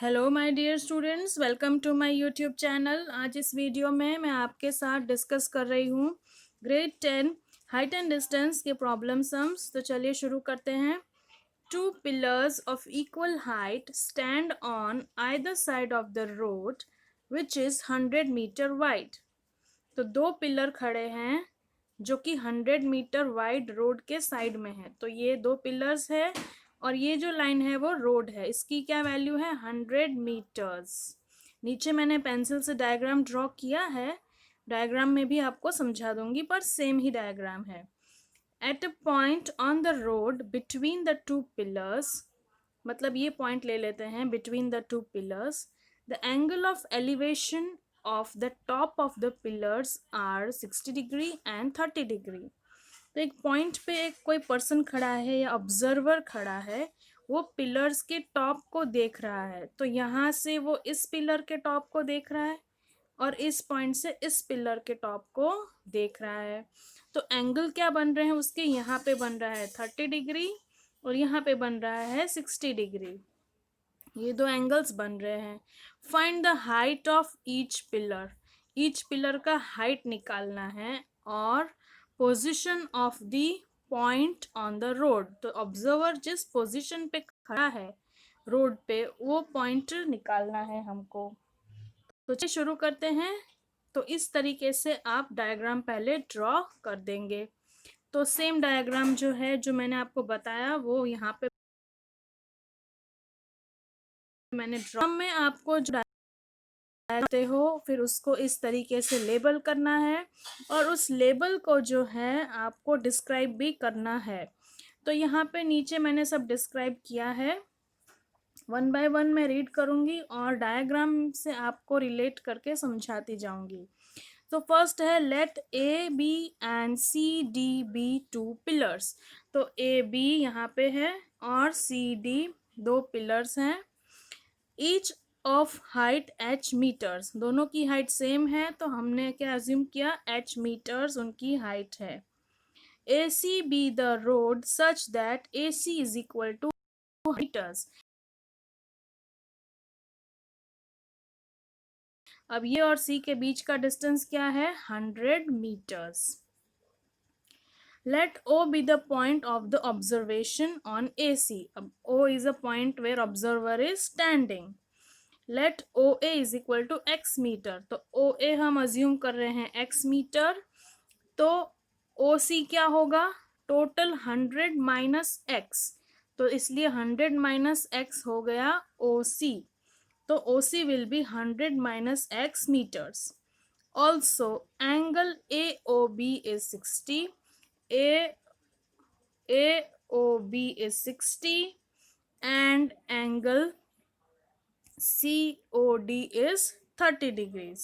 Hello my dear students, welcome to my YouTube channel. आज इस video में मैं आपके साथ डिस्कस कर रही हूँ ग्रेड 10 हाइट एंड डिस्टेंस के प्रॉब्लम सम्स। तो चलिए शुरू करते हैं। Two pillars of equal height stand on either side of the road which is 100 metre wide. तो दो पिलर खड़े हैं जो कि 100 मीटर वाइड रोड के साइड में है। तो ये दो पिलर्स है और ये जो लाइन है वो रोड है। इसकी क्या वैल्यू है? 100 मीटर्स। नीचे मैंने पेंसिल से डायग्राम ड्रॉ किया है, डायग्राम में भी आपको समझा दूंगी, पर सेम ही डायग्राम है। At a point on the road between the two pillars, मतलब ये पॉइंट ले लेते हैं between the two pillars, the angle of elevation of the top of the pillars are 60 degree and 30 degree. तो एक point पे एक कोई पर्सन खड़ा है या ऑब्जर्वर खड़ा है, वो पिलर्स के टॉप को देख रहा है। तो यहाँ से वो इस पिलर के टॉप को देख रहा है और इस पॉइंट से इस पिलर के टॉप को देख रहा है। तो एंगल क्या बन रहे हैं उसके? यहाँ पे बन रहा है 30 डिग्री और यहाँ पे बन रहा है 60 डिग्री। ये दो एंगल्स बन रहे हैं। Find the height of each pillar. Each pillar का हाइट निकालना है और position of the point on the road. तो ऑब्जर्वर जिस पोजीशन पे खड़ा है रोड पे, वो पॉइंट निकालना है हमको। तो चलिए शुरू करते हैं। तो इस तरीके से आप डायग्राम पहले ड्रॉ कर देंगे। तो सेम डायग्राम जो है, जो मैंने आपको बताया, वो यहाँ पे मैंने ड्रॉ में आपको जो डालते हो, फिर उसको इस तरीके से लेबल करना है और उस लेबल को जो है आपको डिस्क्राइब भी करना है। तो यहाँ पे नीचे मैंने सब डिस्क्राइब किया है। वन बाय वन मैं रीड करूँगी और डायग्राम से आपको रिलेट करके समझाती जाऊँगी। तो फर्स्ट है, let A B and C D be two pillars. तो ए बी यहाँ पे है और सी डी दो पिलर्स हैं। Each of height h metres, दोनों की हाइट सेम है, तो हमने क्या अज्यूम किया? h मीटर्स उनकी हाइट है। A C be the road such that A C is equal to metres. अब ये और सी के बीच का डिस्टेंस क्या है? 100 metres. Let O be the point of the observation on AC. अब O is a point where observer is standing. Let OA is equal to x metre. तो OA हम अज्यूम कर रहे हैं x मीटर। तो OC क्या होगा? Total 100 minus x, तो इसलिए 100 माइनस x हो गया OC। तो OC will be 100 minus x metres. Also angle AOB is 60, AOB is 60 and angle COD is 30 degrees.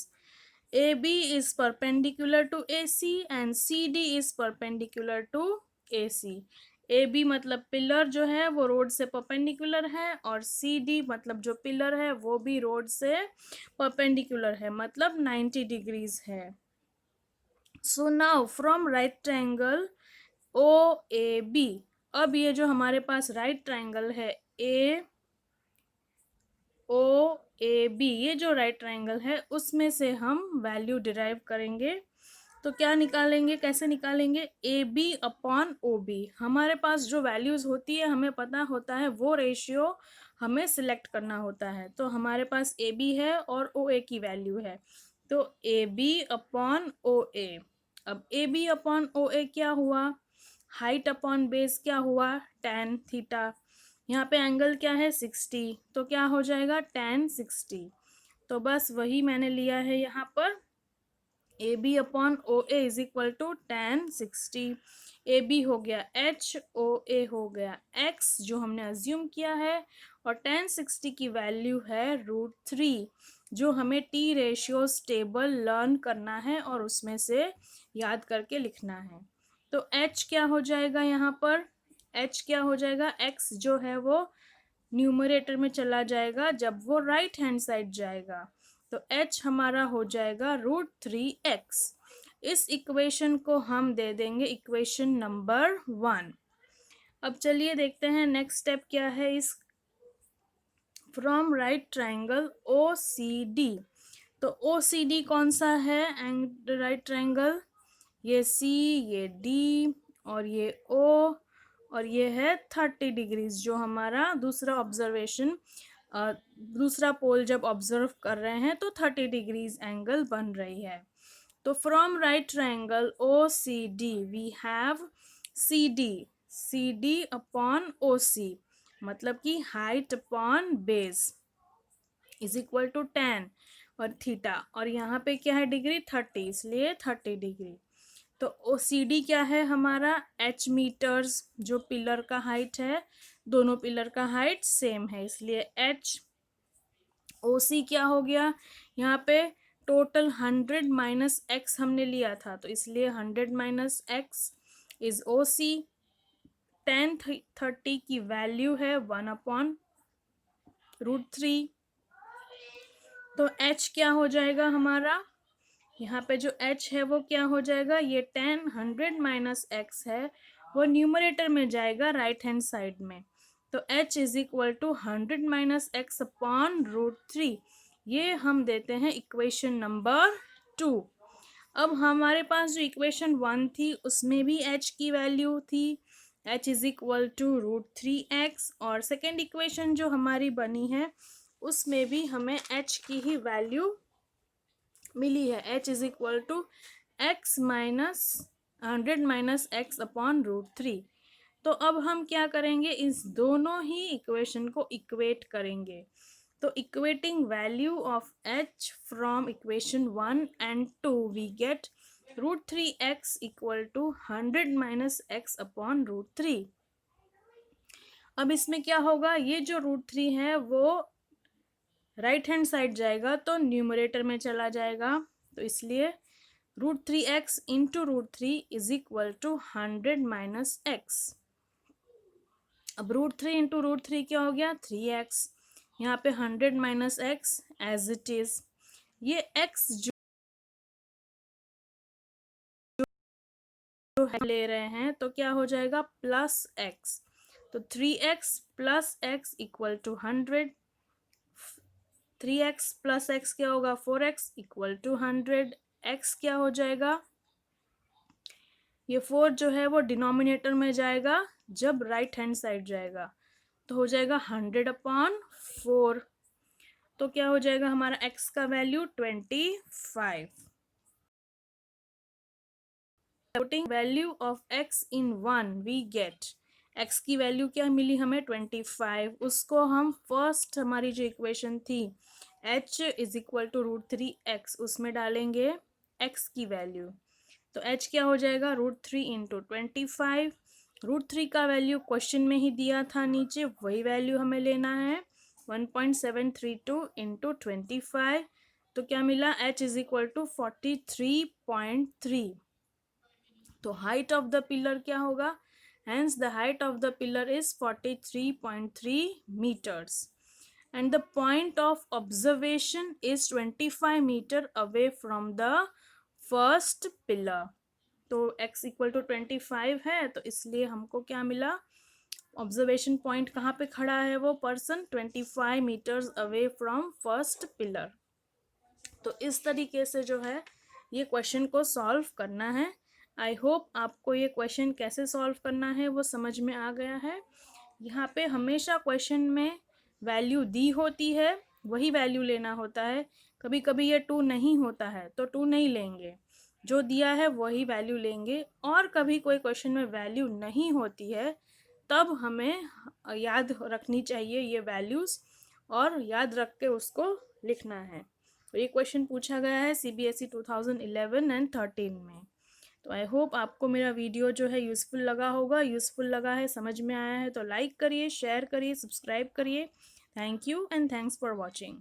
AB is perpendicular to AC and CD is perpendicular to AC. AB मतलब pillar जो है वो road से perpendicular है और CD मतलब जो pillar है वो भी रोड से परपेंडिकुलर है, मतलब 90 डिग्रीज है। So now from right triangle OAB, अब ये जो हमारे पास राइट ट्रायंगल है AOAB, ये जो राइट ट्रायंगल है उसमें से हम वैल्यू डिराइव करेंगे। तो क्या निकालेंगे, कैसे निकालेंगे? AB upon OB। हमारे पास जो वैल्यूज होती है हमें पता होता है, वो रेशियो हमें सिलेक्ट करना होता है। तो हमारे पास AB है और OA की वैल्यू है, तो AB अपॉन OA। अब AB अपॉन OA क्या हुआ? हाइट अपॉन बेस क्या हुआ? tan theta. यहाँ पे एंगल क्या है? 60, तो क्या हो जाएगा? tan 60। तो बस वही मैंने लिया है यहाँ पर। A B upon O A is equal to tan 60। A B हो गया h, ओ ए हो गया x जो हमने अज्यूम किया है, और tan 60 की वैल्यू है √3, जो हमें टी रेशियोज टेबल लर्न करना है और उसमें से याद करके लिखना है। तो h क्या हो जाएगा यहाँ पर? h क्या हो जाएगा? x जो है वो न्यूमरेटर में चला जाएगा जब वो राइट हैंड साइड जाएगा, तो h हमारा हो जाएगा √3x। इस इक्वेशन को हम दे देंगे इक्वेशन नंबर 1। अब चलिए देखते हैं नेक्स्ट स्टेप क्या है इस from right triangle O C D. तो ओ सी डी कौन सा है एंड राइट ट्राइंगल? ये सी, ये डी और ये ओ और ये है 30 डिग्रीज, जो हमारा दूसरा ऑब्जर्वेशन, दूसरा पोल जब ऑब्जर्व कर रहे हैं तो 30 डिग्रीज एंगल बन रही है। तो from right triangle O C D we have C D upon O C, मतलब कि height upon base is equal to 10 और थीटा, और यहाँ पे क्या है डिग्री 30, इसलिए 30 डिग्री। तो ओ सी डी क्या है हमारा? एच मीटर्स, जो पिलर का हाइट है, दोनों पिलर का हाइट सेम है, इसलिए एच। ओ सी क्या हो गया यहाँ पे? टोटल 100 माइनस एक्स हमने लिया था, तो इसलिए 100 माइनस एक्स इज ओ सी। 1030 की वैल्यू है 1/√3। तो h क्या हो जाएगा हमारा? यहाँ पे जो h है वो क्या हो जाएगा? ये 100 माइनस एक्स है, वो न्यूमरेटर में जाएगा राइट हैंड साइड में। तो h is equal to 100 minus x upon √3। ये हम देते हैं इक्वेशन नंबर 2। अब हमारे पास जो इक्वेशन 1 थी उसमें भी h की वैल्यू थी, h is equal to √3x, और सेकेंड इक्वेशन जो हमारी बनी है उसमें भी हमें h की ही वैल्यू मिली है, h is equal to x minus 100 minus x upon √3। तो अब हम क्या करेंगे? इस दोनों ही इक्वेशन को इक्वेट करेंगे। तो equating value of h from equation 1 and 2 we get √3x equal to 100 minus x upon √3। अब इसमें क्या होगा? ये जो √3 है वो राइट हैंड साइड जाएगा तो न्यूमरेटर में चला जाएगा, तो इसलिए √3x into √3 is equal to 100 minus x. अब √3 इंटू √3 क्या हो गया? 3x। यहाँ पे 100 minus x as it is. ये x जो है ले रहे हैं तो क्या हो जाएगा? Plus x। तो 3x plus x equal to 100। 3x plus x क्या होगा? 4x equal to 100। x क्या हो जाएगा? ये 4 जो है वो डिनोमिनेटर में जाएगा जब राइट हैंड साइड जाएगा, तो हो जाएगा 100/4। तो क्या हो जाएगा हमारा x का value? 25। Putting value of x in 1 we get, x की वैल्यू क्या मिली हमें? 25। उसको हम फर्स्ट हमारी जो इक्वेशन थी h is equal to √3x, उसमें डालेंगे x की वैल्यू। तो h क्या हो जाएगा? √3 इंटू 25। √3 का वैल्यू क्वेश्चन में ही दिया था नीचे, वही वैल्यू हमें लेना है, 1.732 इंटू 25। तो क्या मिला? h is equal to 43.3। तो हाइट ऑफ द पिलर क्या होगा? Hence the height of the pillar is 43.3 meters and the point of observation is 25 meter away from the first pillar। तो x इक्वल टू 25 है, तो इसलिए हमको क्या मिला? ऑब्जर्वेशन पॉइंट कहाँ पे खड़ा है वो person? 25 metres away from first pillar. तो इस तरीके से जो है ये क्वेश्चन को सॉल्व करना है। आई होप आपको ये क्वेश्चन कैसे सॉल्व करना है वो समझ में आ गया है। यहाँ पे हमेशा क्वेश्चन में वैल्यू दी होती है, वही वैल्यू लेना होता है। कभी कभी ये 2 नहीं होता है तो 2 नहीं लेंगे, जो दिया है वही वैल्यू लेंगे। और कभी कोई क्वेश्चन में वैल्यू नहीं होती है तब हमें याद रखनी चाहिए ये वैल्यूज़, और याद रख के उसको लिखना है। तो ये क्वेश्चन पूछा गया है CBSE 2011 एंड 13 में। तो आई होप आपको मेरा वीडियो जो है यूज़फुल लगा होगा। यूज़फुल लगा है, समझ में आया है तो लाइक करिए, शेयर करिए, सब्सक्राइब करिए। Thank you and thanks for watching.